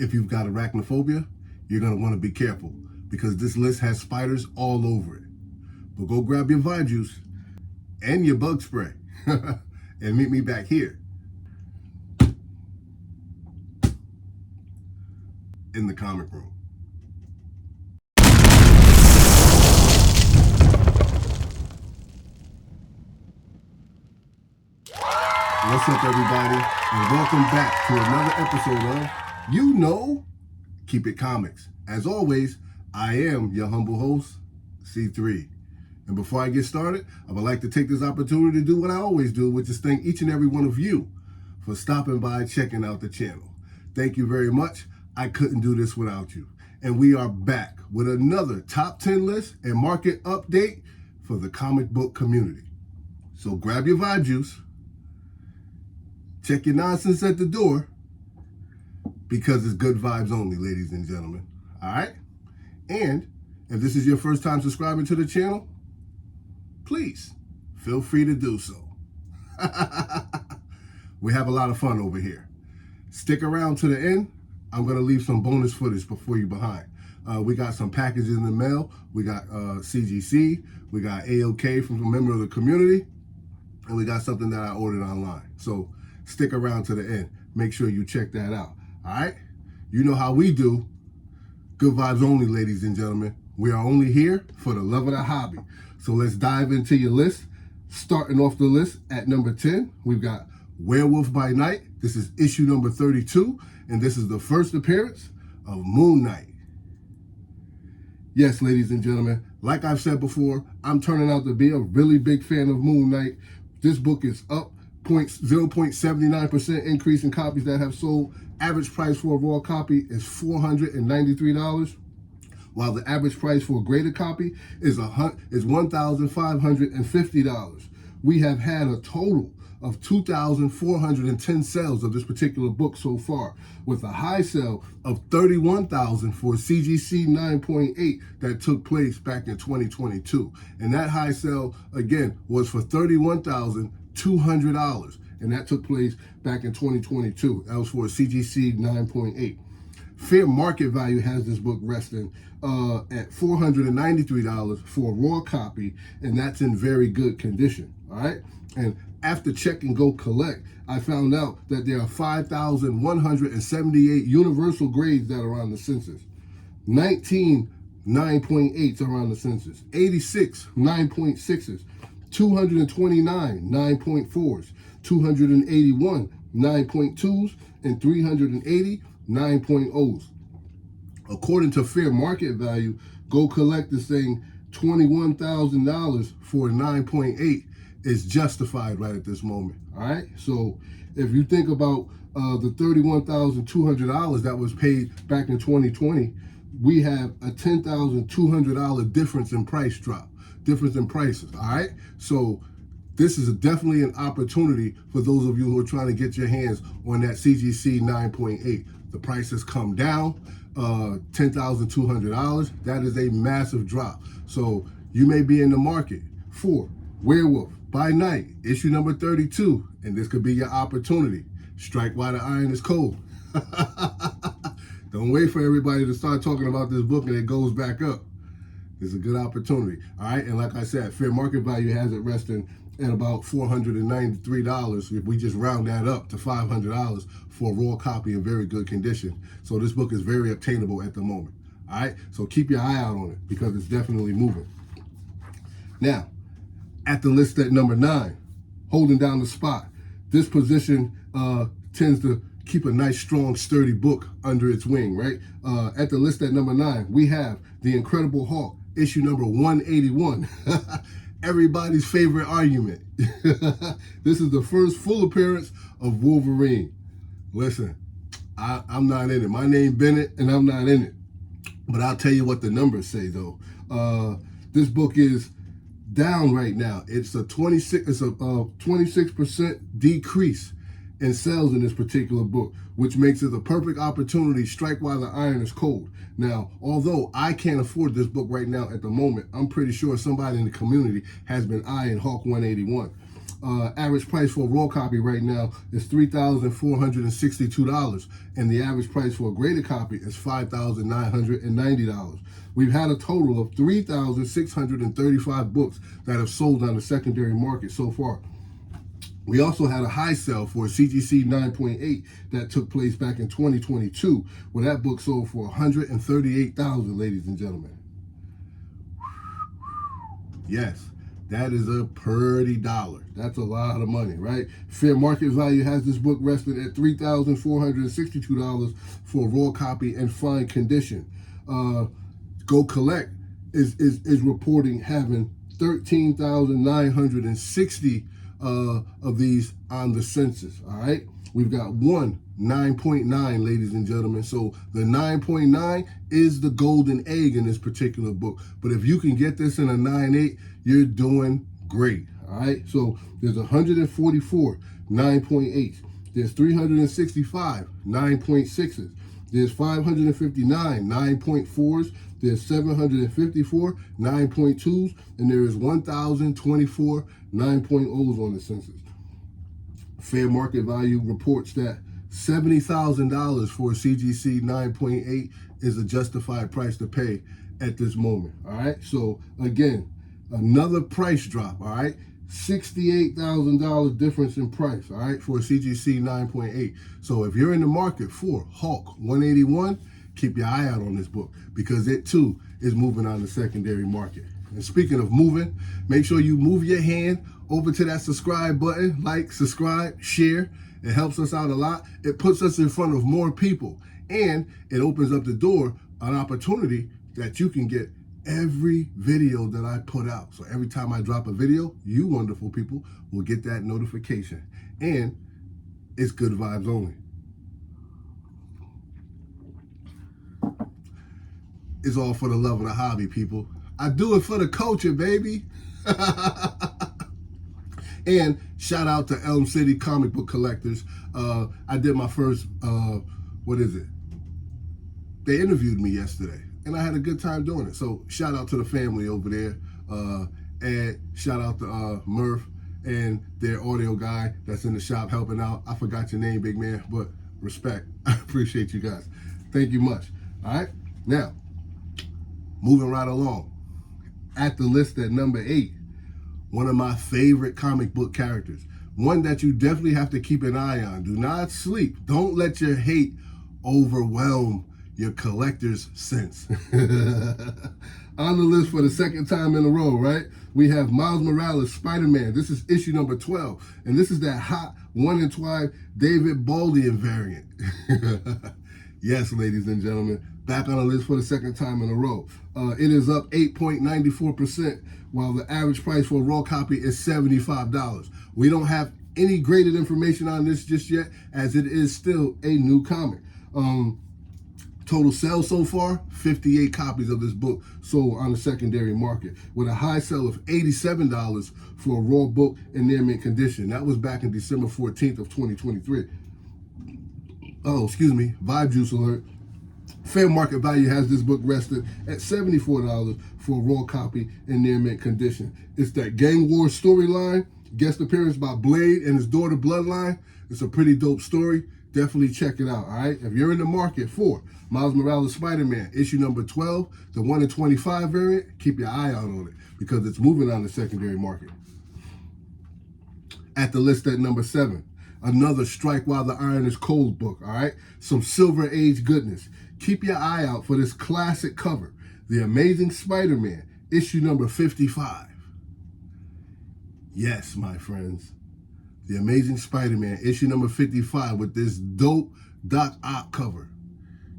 If you've got arachnophobia, you're going to want to be careful because this list has spiders all over it. But go grab your vibe juice and your bug spray and meet me back here in the comic room. What's up, everybody, and welcome back to another episode of Keep It Comics. As always, I am your humble host, C3. And before I get started, I would like to take this opportunity to do what I always do, which is thank each and every one of you for stopping by, checking out the channel. Thank you very much. I couldn't do this without you. And we are back with another top 10 list and market update for the comic book community. So grab your vibe juice, check your nonsense at the door, because it's good vibes only, ladies and gentlemen. All right? And if this is your first time subscribing to the channel, please feel free to do so. We have a lot of fun over here. Stick around to the end. I'm going to leave some bonus footage before you behind. We got some packages in the mail. We got CGC. We got AOK from a member of the community. And we got something that I ordered online. So stick around to the end. Make sure you check that out. All right? You know how we do. Good vibes only, ladies and gentlemen. We are only here for the love of the hobby. So let's dive into your list. Starting off the list at number 10, we've got Werewolf by Night. This is issue number 32, and this is the first appearance of Moon Knight. Yes, ladies and gentlemen, like I've said before, I'm turning out to be a really big fan of Moon Knight. This book is up 0.79% increase in copies that have sold. Average price for a raw copy is $493, while the average price for a graded copy is $1,550. We have had a total of 2,410 sales of this particular book so far, with a high sale of 31,000 for CGC 9.8 that took place back in 2022. And that high sale, again, was for $31,200. And that took place back in 2022. That was for a CGC 9.8. Fair market value has this book resting at $493 for a raw copy, and that's in very good condition, all right? And after check and go collect, I found out that there are 5,178 universal grades that are on the census. 19 9.8s are on the census, 86 9.6s, 229 9.4s, 281 9.2s, and 380 9.0s. According to fair market value, go collect this thing $21,000 for a 9.8 is justified right at this moment. All right. So if you think about the $31,200 that was paid back in 2020, we have a $10,200 difference in price drop, difference in prices. All right. So this is definitely an opportunity for those of you who are trying to get your hands on that CGC 9.8. The price has come down, $10,200. That is a massive drop. So you may be in the market for Werewolf by Night, issue number 32, and this could be your opportunity. Strike while the iron is cold. Don't wait for everybody to start talking about this book and it goes back up. It's a good opportunity. All right, and like I said, fair market value has it resting at about $493 if we just round that up to $500 for a raw copy in very good condition. So this book is very obtainable at the moment. All right, so keep your eye out on it because it's definitely moving. Now, at the list at number 9, holding down the spot, this position tends to keep a nice, strong, sturdy book under its wing, right? At the list at number 9, we have The Incredible Hulk, issue number 181. Everybody's favorite argument. This is the first full appearance of Wolverine. Listen, I'm not in it. My name Bennett, and I'm not in it. But I'll tell you what the numbers say, though. This book is down right now. It's a 26% decrease in sales in this particular book, which makes it the perfect opportunity to strike while the iron is cold. Now, although I can't afford this book right now at the moment, I'm pretty sure somebody in the community has been eyeing Hulk 181. Average price for a raw copy right now is $3,462, and the average price for a graded copy is $5,990. We've had a total of 3,635 books that have sold on the secondary market so far. We also had a high sale for CGC 9.8 that took place back in 2022, where that book sold for $138,000, ladies and gentlemen. Yes, that is a pretty dollar. That's a lot of money, right? Fair market value has this book resting at $3,462 for a raw copy in fine condition. Go Collect is reporting having 13,960 of these on the census. All right, we've got one 9.9, ladies and gentlemen. So the 9.9 is the golden egg in this particular book. But if you can get this in a 9.8, you're doing great. All right, so there's 144 9.8s. There's 365 9.6s. There's 559 9.4s. There's 754 9.2s, and there is 1,024 9.0s on the census. Fair market value reports that $70,000 for a CGC 9.8 is a justified price to pay at this moment. All right, so again, another price drop. All right, $68,000 difference in price. All right, for a CGC 9.8. So if you're in the market for Hulk 181, keep your eye out on this book, because it too is moving on the secondary market. And speaking of moving, make sure you move your hand over to that subscribe button. Like, subscribe, share. It helps us out a lot. It puts us in front of more people, and it opens up the door, an opportunity that you can get every video that I put out. So every time I drop a video, you wonderful people will get that notification, and it's good vibes only. It's all for the love of the hobby, people. I do it for the culture, baby. And shout out to Elm City Comic Book Collectors. I did my first, They interviewed me yesterday, and I had a good time doing it. So shout out to the family over there. And shout out to Murph and their audio guy that's in the shop helping out. I forgot your name, big man, but respect. I appreciate you guys. Thank you much. All right, now, moving right along. At the list at number 8, one of my favorite comic book characters. One that you definitely have to keep an eye on. Do not sleep. Don't let your hate overwhelm your collector's sense. On the list for the second time in a row, right? We have Miles Morales, Spider-Man. This is issue number 12. And this is that hot 1 in 12 David Baldian variant. Yes, ladies and gentlemen, back on the list for the second time in a row. It is up 8.94%, while the average price for a raw copy is $75. We don't have any graded information on this just yet, as it is still a new comic. Total sales so far, 58 copies of this book sold on the secondary market, with a high sale of $87 for a raw book in near mint condition. That was back in December 14th of 2023. Oh, excuse me, Vibe Juice alert. Fair market value has this book rested at $74 for a raw copy in near mint condition. It's that Gang War storyline, guest appearance by Blade and his daughter Bloodline. It's a pretty dope story. Definitely check it out, all right? If you're in the market for Miles Morales Spider-Man, issue number 12, the 1 in 25 variant, keep your eye out on it, because it's moving on the secondary market. At the list at number 7, another Strike While the Iron is Cold book, all right? Some Silver Age goodness. Keep your eye out for this classic cover, The Amazing Spider-Man, issue number 55. Yes, my friends. The Amazing Spider-Man, issue number 55, with this dope Doc Ock cover.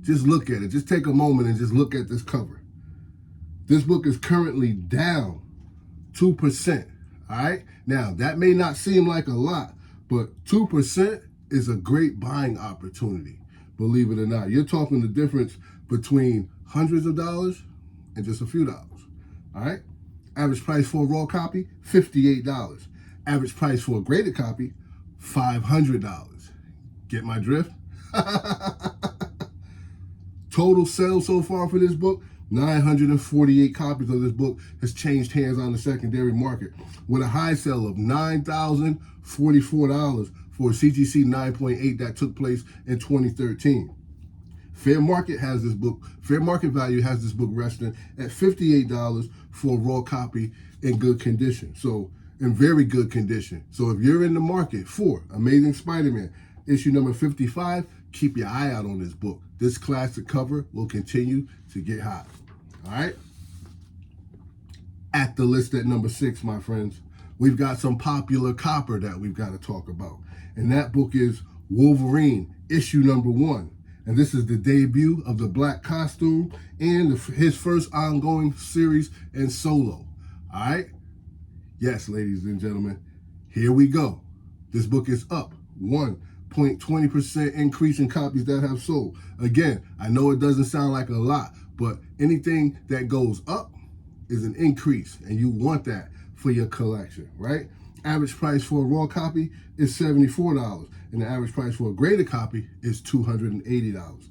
Just look at it. Just take a moment and just look at this cover. This book is currently down 2%, all right? Now, that may not seem like a lot, but 2% is a great buying opportunity, believe it or not. You're talking the difference between hundreds of dollars and just a few dollars, all right? Average price for a raw copy, $58. Average price for a graded copy, $500. Get my drift? Total sales so far for this book, 948 copies of this book has changed hands on the secondary market with a high sale of $9,044 for a CGC 9.8 that took place in 2013. Fair market value has this book resting at $58 for a raw copy in good condition. So in very good condition. So if you're in the market for Amazing Spider-Man issue number 55, keep your eye out on this book. This classic cover will continue to get hot. All right? At the list at number 6, my friends, we've got some popular copper that we've got to talk about. And that book is Wolverine, issue number 1. And this is the debut of the black costume and his first ongoing series and solo. All right? Yes, ladies and gentlemen, here we go. This book is up 1.20% increase in copies that have sold. Again, I know it doesn't sound like a lot, but anything that goes up is an increase, and you want that for your collection, right? Average price for a raw copy is $74, and the average price for a graded copy is $280.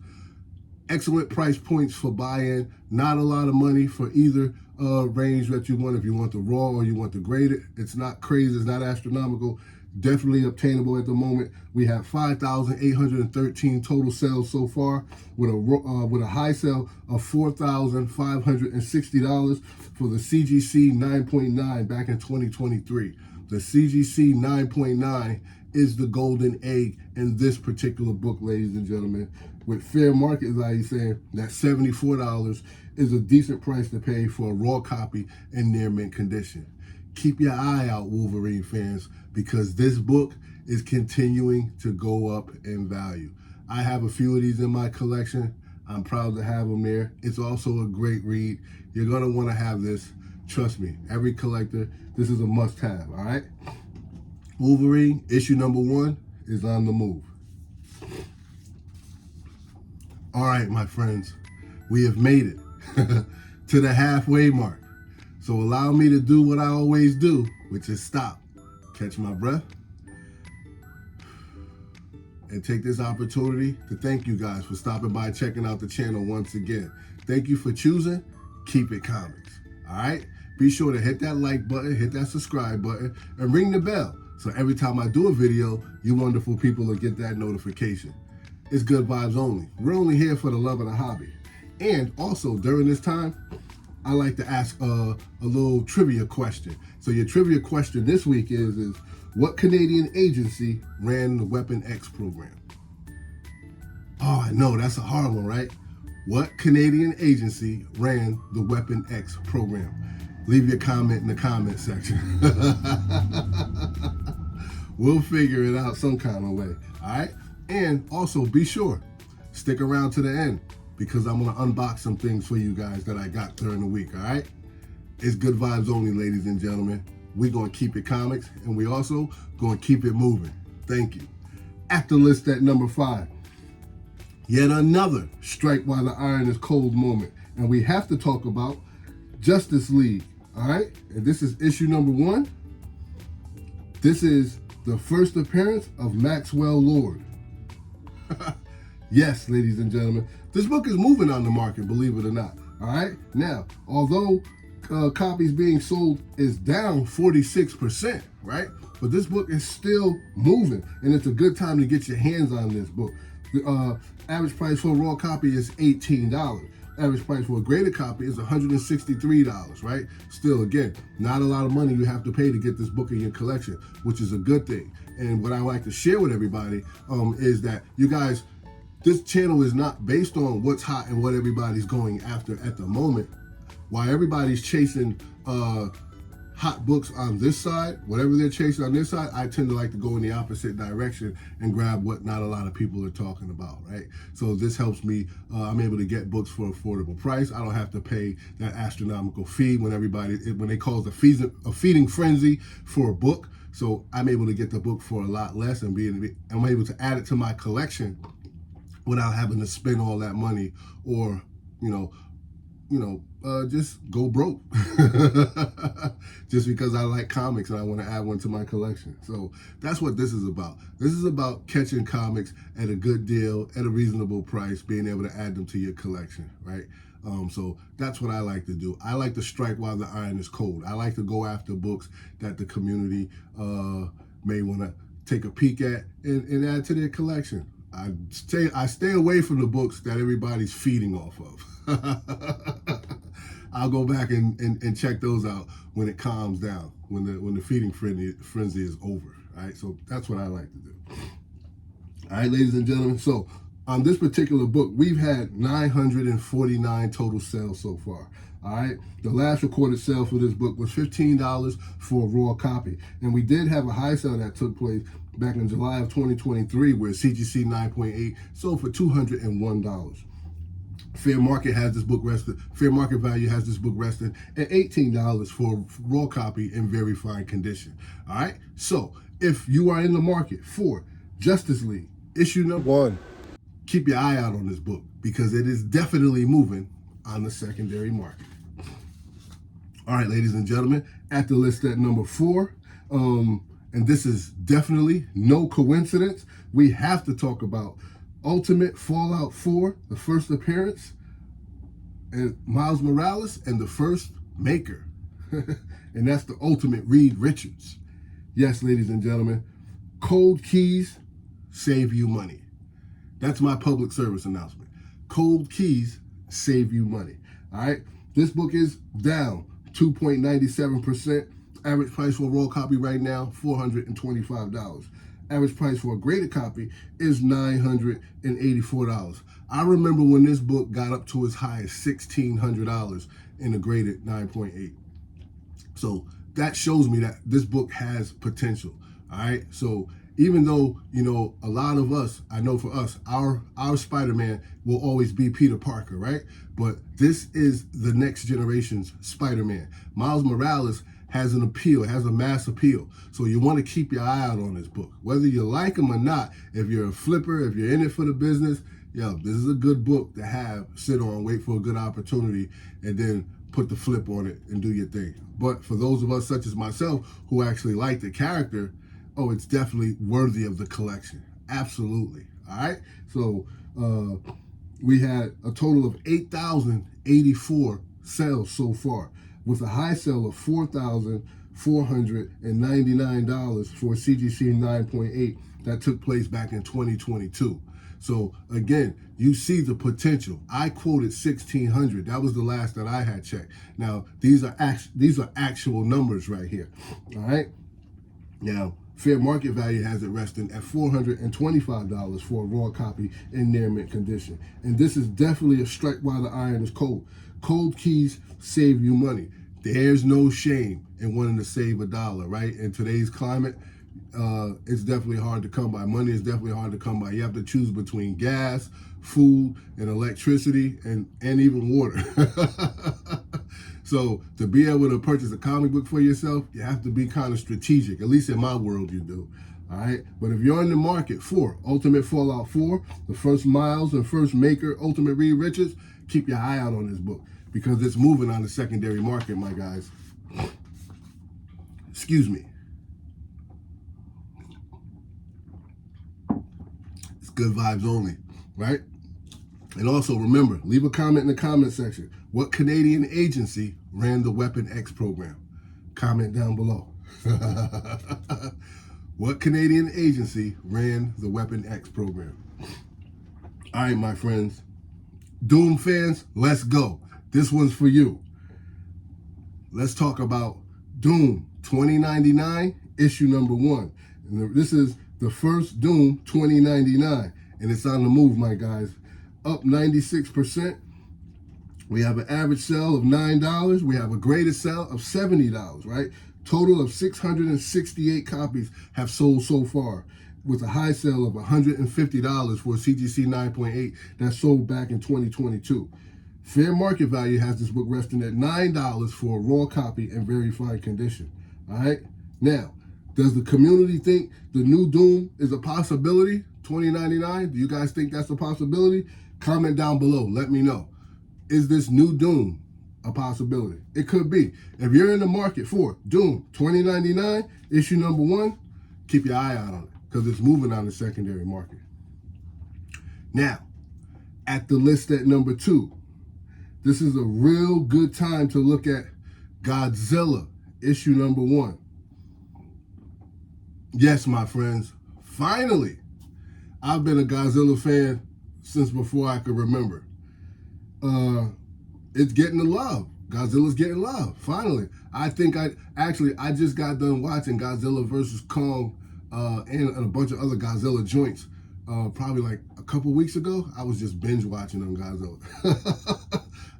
Excellent price points for buy-in. Not a lot of money for either range that you want. If you want the raw or you want the graded, it's not crazy, it's not astronomical. Definitely obtainable at the moment. We have 5,813 total sales so far, with a high sale of $4,560 for the CGC 9.9 back in 2023. The CGC 9.9 is the golden egg in this particular book, ladies and gentlemen. With fair market value saying that $74 is a decent price to pay for a raw copy in near mint condition. Keep your eye out, Wolverine fans, because this book is continuing to go up in value. I have a few of these in my collection. I'm proud to have them there. It's also a great read. You're going to want to have this. Trust me, every collector, this is a must-have, all right? Wolverine, issue number 1, is on the move. All right, my friends, we have made it to the halfway mark. So allow me to do what I always do, which is stop, catch my breath, and take this opportunity to thank you guys for stopping by and checking out the channel once again. Thank you for choosing Keep It Comics, all right? Be sure to hit that like button, hit that subscribe button, and ring the bell. So every time I do a video, you wonderful people will get that notification. It's good vibes only. We're only here for the love of the hobby. And also, during this time, I like to ask a little trivia question. So your trivia question this week is what Canadian agency ran the Weapon X program? Oh, I know, that's a hard one, right? What Canadian agency ran the Weapon X program? Leave your comment in the comment section. We'll figure it out some kind of way, all right? And also be sure, stick around to the end because I'm gonna unbox some things for you guys that I got during the week, all right? It's good vibes only, ladies and gentlemen. We're gonna keep it comics and we also gonna keep it moving. Thank you. At the list at number 5, yet another strike while the iron is cold moment. And we have to talk about Justice League, all right? And this is issue number 1. This is the first appearance of Maxwell Lord. Yes, ladies and gentlemen, this book is moving on the market, believe it or not, all right? Now, although copies being sold is down 46%, right? But this book is still moving, and it's a good time to get your hands on this book. The average price for a raw copy is $18. Average price for a graded copy is $163, right? Still, again, not a lot of money you have to pay to get this book in your collection, which is a good thing. And what I like to share with everybody is that you guys, this channel is not based on what's hot and what everybody's going after at the moment. While everybody's chasing hot books on this side, whatever they're chasing on this side, I tend to like to go in the opposite direction and grab what not a lot of people are talking about, right? So this helps me, I'm able to get books for affordable price. I don't have to pay that astronomical fee when they cause a feeding frenzy for a book. So I'm able to get the book for a lot less and I'm able to add it to my collection without having to spend all that money or, you know, just go broke just because I like comics and I want to add one to my collection. So that's what this is about. This is about catching comics at a good deal, at a reasonable price, being able to add them to your collection, right? So that's what I like to do. I like to strike while the iron is cold. I like to go after books that the community may want to take a peek at and add to their collection. I stay away from the books that everybody's feeding off of. I'll go back and check those out when it calms down, when the feeding frenzy is over. All right, so that's what I like to do. All right, ladies and gentlemen. So on this particular book, we've had 949 total sales so far. All right, the last recorded sale for this book was $15 for a raw copy, and we did have a high sale that took place back in July of 2023, where CGC 9.8 sold for $201. Fair market value has this book resting at $18 for a raw copy in very fine condition. All right, so if you are in the market for Justice League issue number 1, keep your eye out on this book because it is definitely moving on the secondary market. All right, ladies and gentlemen, at the list at number 4, and this is definitely no coincidence, we have to talk about Ultimate Fallout 4, the first appearance, and Miles Morales, and the first maker. And that's the Ultimate Reed Richards. Yes, ladies and gentlemen, cold keys save you money. That's my public service announcement. Cold keys save you money. All right, this book is down 2.97%. Average price for a raw copy right now, $425. Average price for a graded copy is $984. I remember when this book got up to as high as $1,600 in a graded 9.8. So that shows me that this book has potential. All right. So even though, a lot of us, I know for us, our Spider-Man will always be Peter Parker, right? But this is the next generation's Spider-Man. Miles Morales has an appeal, has a mass appeal. So you want to keep your eye out on this book. Whether you like him or not, if you're a flipper, if you're in it for the business, this is a good book to sit on, wait for a good opportunity, and then put the flip on it and do your thing. But for those of us such as myself who actually like the character, it's definitely worthy of the collection. Absolutely. All right. So we had a total of 8,084 sales so far, with a high sale of $4,499 for CGC 9.8 that took place back in 2022. So again, you see the potential. I quoted 1,600. That was the last that I had checked. Now these are actual numbers right here. All right. Now, fair market value has it resting at $425 for a raw copy in near mint condition. And this is definitely a strike while the iron is cold. Cold keys save you money. There's no shame in wanting to save $1, right? In today's climate, it's definitely hard to come by. Money is definitely hard to come by. You have to choose between gas, food, and electricity, and even water. So to be able to purchase a comic book for yourself, you have to be kind of strategic. At least in my world, you do. All right. But if you're in the market for Ultimate Fallout 4, the first Miles and first maker, Ultimate Reed Richards, keep your eye out on this book because it's moving on the secondary market, my guys. Excuse me. It's good vibes only, right? And also remember, leave a comment in the comment section. What Canadian agency ran the Weapon X program? Comment down below. What Canadian agency ran the Weapon X program? All right, my friends. Doom fans, let's go. This one's for you. Let's talk about Doom 2099, issue number 1. And this is the first Doom 2099, and it's on the move, my guys. Up 96%. We have an average sale of $9. We have a graded sale of $70, right? Total of 668 copies have sold so far, with a high sale of $150 for a CGC 9.8 that sold back in 2022. Fair market value has this book resting at $9 for a raw copy in very fine condition. All right. Now, does the community think the new Doom is a possibility? 2099? Do you guys think that's a possibility? Comment down below. Let me know. Is this new Doom a possibility? It could be. If you're in the market for Doom 2099, issue number 1, keep your eye out on it because it's moving on the secondary market. Now, at the list at number 2, this is a real good time to look at Godzilla, issue number 1. Yes, my friends, finally, I've been a Godzilla fan since before I could remember. It's getting the love. Godzilla's getting love, finally. I just got done watching Godzilla vs. Kong and a bunch of other Godzilla joints probably like a couple weeks ago. I was just binge watching on Godzilla.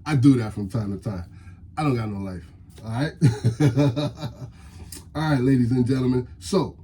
I do that from time to time. I don't got no life, all right? All right, ladies and gentlemen. So,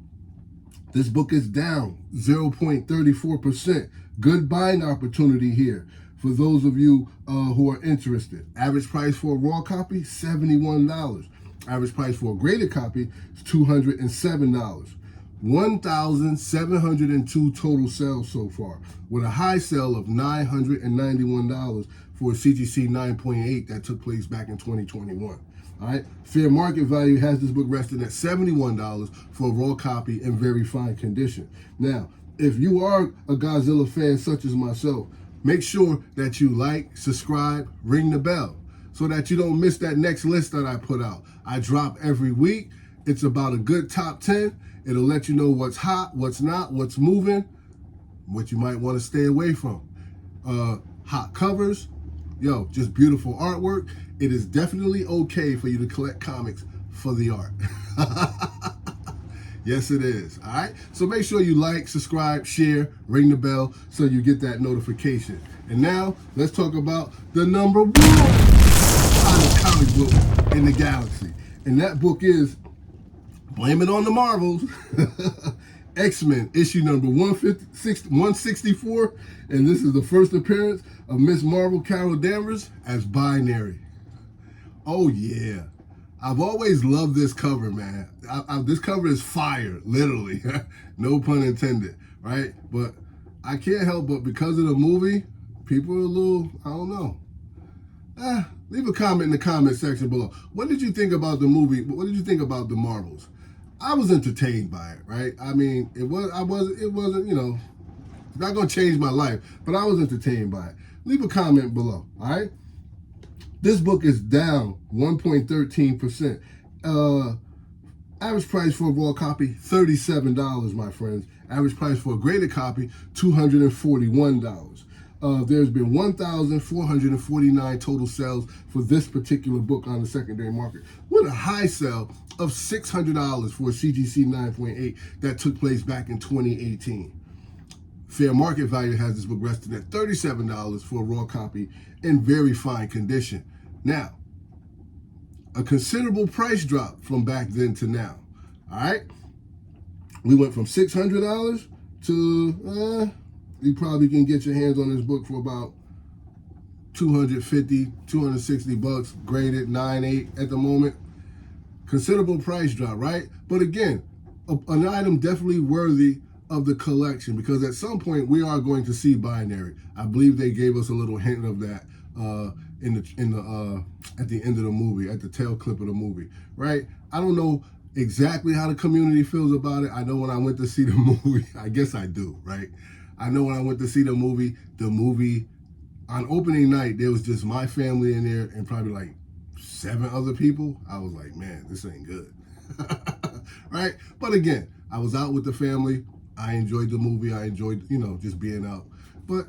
this book is down 0.34%. Good buying opportunity here for those of you who are interested. Average price for a raw copy, $71. Average price for a graded copy is $207. 1,702 total sales so far, with a high sale of $991 for a CGC 9.8 that took place back in 2021. All right, fair market value has this book resting at $71 for a raw copy in very fine condition. Now, if you are a Godzilla fan such as myself, make sure that you like, subscribe, ring the bell so that you don't miss that next list that I put out. I drop every week. It's about a good top 10. It'll let you know what's hot, what's not, what's moving, what you might want to stay away from. Hot covers, just beautiful artwork. It is definitely okay for you to collect comics for the art. Yes, it is. All right. So make sure you like, subscribe, share, ring the bell so you get that notification. And now let's talk about the number 1 comic book in the galaxy. And that book is, blame it on the Marvels, X-Men, issue number 164. And this is the first appearance of Miss Marvel Carol Danvers as Binary. Oh, yeah. I've always loved this cover, man. This cover is fire, literally. No pun intended, right? But I can't help but because of the movie, people are a little, I don't know. Leave a comment in the comment section below. What did you think about the movie? What did you think about the Marvels? I was entertained by it, right? I mean, it wasn't, it's not going to change my life, but I was entertained by it. Leave a comment below, all right? This book is down 1.13%. Average price for a raw copy, $37, my friends. Average price for a graded copy, $241. There's been 1,449 total sales for this particular book on the secondary market, with a high sale of $600 for a CGC 9.8 that took place back in 2018. Fair market value has this book resting at $37 for a raw copy in very fine condition. Now, a considerable price drop from back then to now. All right? We went from $600 to, you probably can get your hands on this book for about $250, $260, graded 9.8 at the moment. Considerable price drop, right? But again, an item definitely worthy of the collection because at some point we are going to see Binary. I believe they gave us a little hint of that at the end of the movie, at the tail clip of the movie, right? I don't know exactly how the community feels about it. I know when I went to see the movie, I guess I do, right? I know when I went to see the movie on opening night, there was just my family in there and probably like 7 other people. I was like, man, this ain't good, right? But again, I was out with the family. I enjoyed the movie. I enjoyed, just being out. But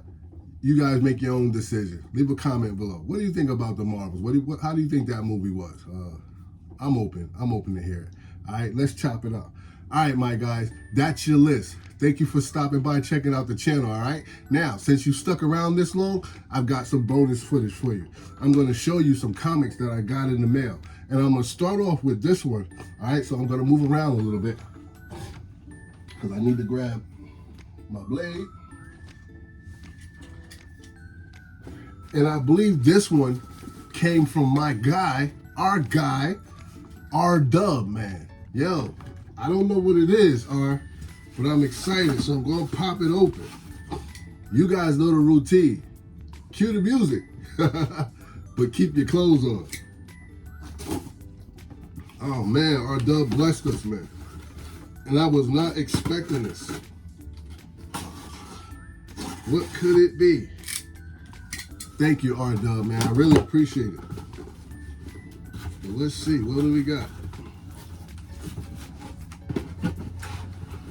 you guys make your own decision. Leave a comment below. What do you think about the Marvels? How do you think that movie was? I'm open to hear it. All right, let's chop it up. All right, my guys, that's your list. Thank you for stopping by and checking out the channel, all right? Now, since you stuck around this long, I've got some bonus footage for you. I'm going to show you some comics that I got in the mail. And I'm going to start off with this one, all right? So I'm going to move around a little bit because I need to grab my blade. And I believe this one came from my guy, R-Dub, man. Yo, I don't know what it is, but I'm excited, so I'm going to pop it open. You guys know the routine. Cue the music. but keep your clothes on. Oh man, our dub blessed us, man. And I was not expecting this. What could it be? Thank you, R Dub, man. I really appreciate it. Well, let's see, what do we got?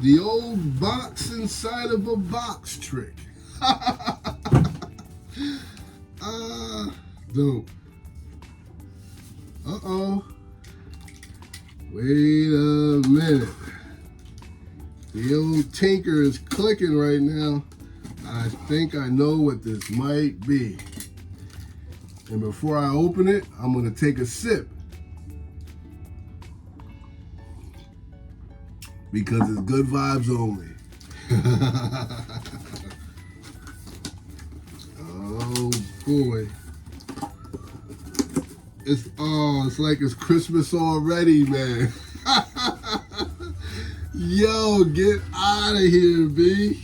The old box inside of a box trick. Dope. Uh-oh. Wait a minute. The old tinker is clicking right now. I think I know what this might be. And before I open it, I'm gonna take a sip. Because it's good vibes only. Oh boy. It's like it's Christmas already, man. Yo, get out of here, B.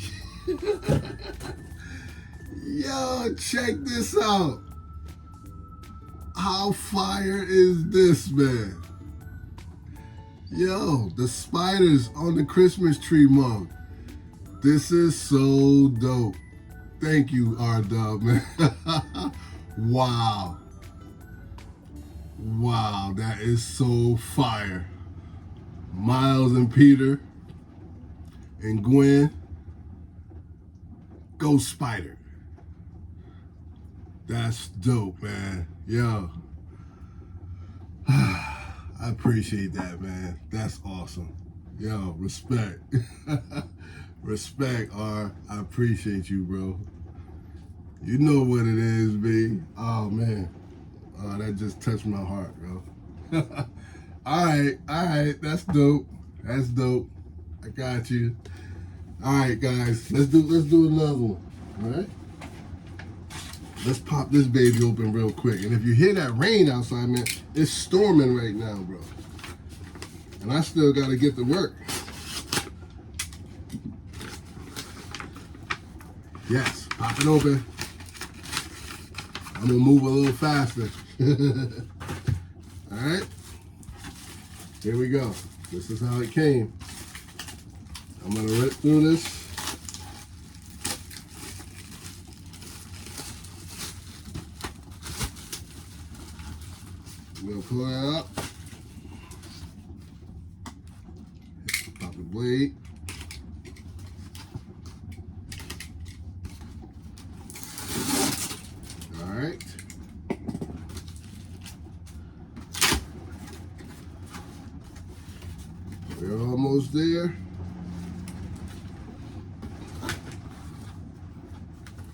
Yo, check this out. How fire is this, man? Yo, the spiders on the Christmas tree mug. This is so dope. Thank you, R-Dub, man. Wow. Wow, that is so fire. Miles and Peter and Gwen. Go Spider. That's dope, man. Yo. I appreciate that, man. That's awesome. Yo, respect. Respect, R. I appreciate you, bro. You know what it is, B. Oh, man. That just touched my heart, bro. All right. That's dope. That's dope. I got you. All right, guys. Let's do another one. All right. Let's pop this baby open real quick. And if you hear that rain outside, man, it's storming right now, bro. And I still got to get to work. Yes, pop it open. I'm going to move a little faster. All right. Here we go. This is how it came. I'm going to rip through this. I'm going to pull it out. Pop the blade. All right. We're almost there.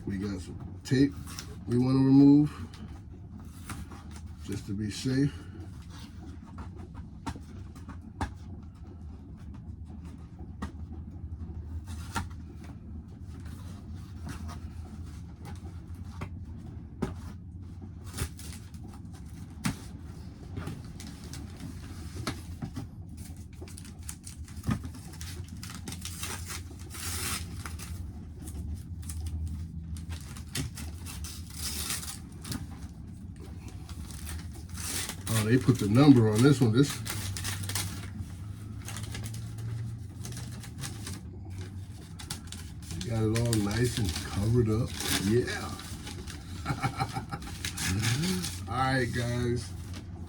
We got some tape we want to remove just to be safe. Oh, they put the number on this one. You got it all nice and covered up. Yeah. All right, guys.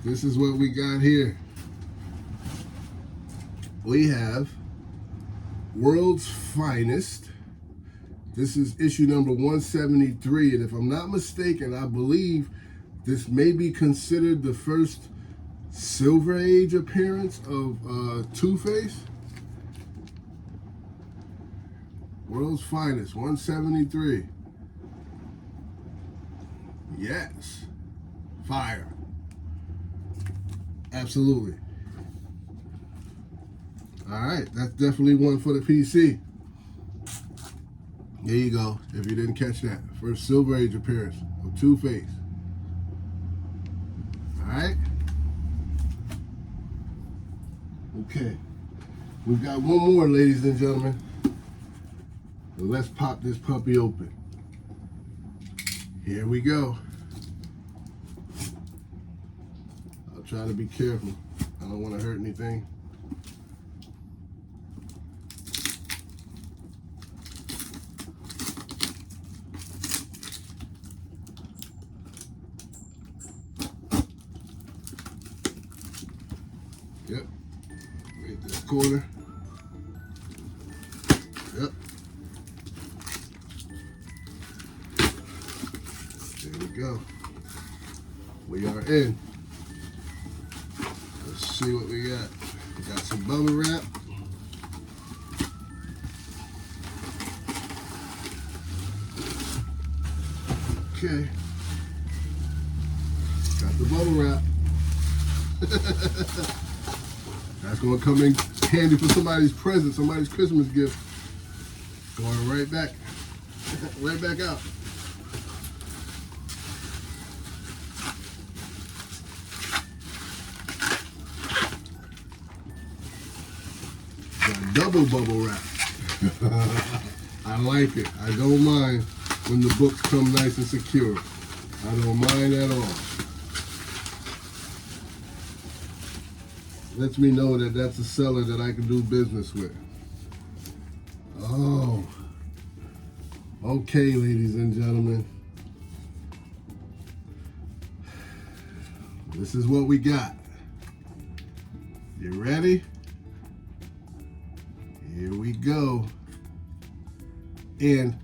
This is what we got here. We have World's Finest. This is issue number 173. And if I'm not mistaken, I believe this may be considered the first Silver Age appearance of Two-Face. World's Finest, 173. Yes. Fire. Absolutely. All right, that's definitely one for the PC. There you go, if you didn't catch that. First Silver Age appearance of Two-Face. All right. Okay. We've got one more, ladies and gentlemen. And let's pop this puppy open. Here we go. try to be careful. I don't want to hurt anything. Yep. Right this corner. Yep. There we go. We are in. Let's see what we got. We got some bubble wrap. Okay. Got the bubble wrap. That's gonna come in handy for somebody's present, somebody's Christmas gift. Going right back, right back out. Got double bubble wrap. I like it. I don't mind when the books come nice and secure. I don't mind at all. Lets me know that that's a seller that I can do business with. Oh. Okay, ladies and gentlemen. This is what we got. You ready? Here we go. And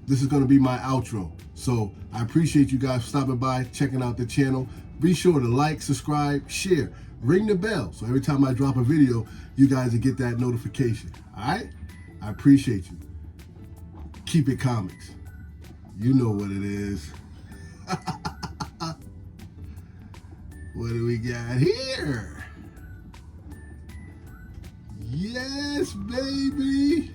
this is going to be my outro. So I appreciate you guys stopping by, checking out the channel. Be sure to like, subscribe, share, ring the bell. So every time I drop a video, you guys will get that notification. All right? I appreciate you. Keep it comics. You know what it is. What do we got here? Yes, baby.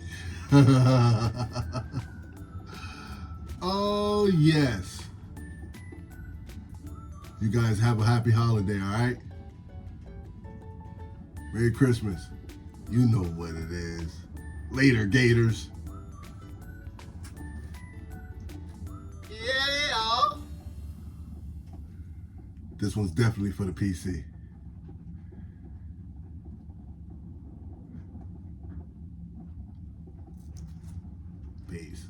Oh, yes. You guys have a happy holiday, all right? Merry Christmas. You know what it is. Later, Gators. Yeah. This one's definitely for the PC. Peace.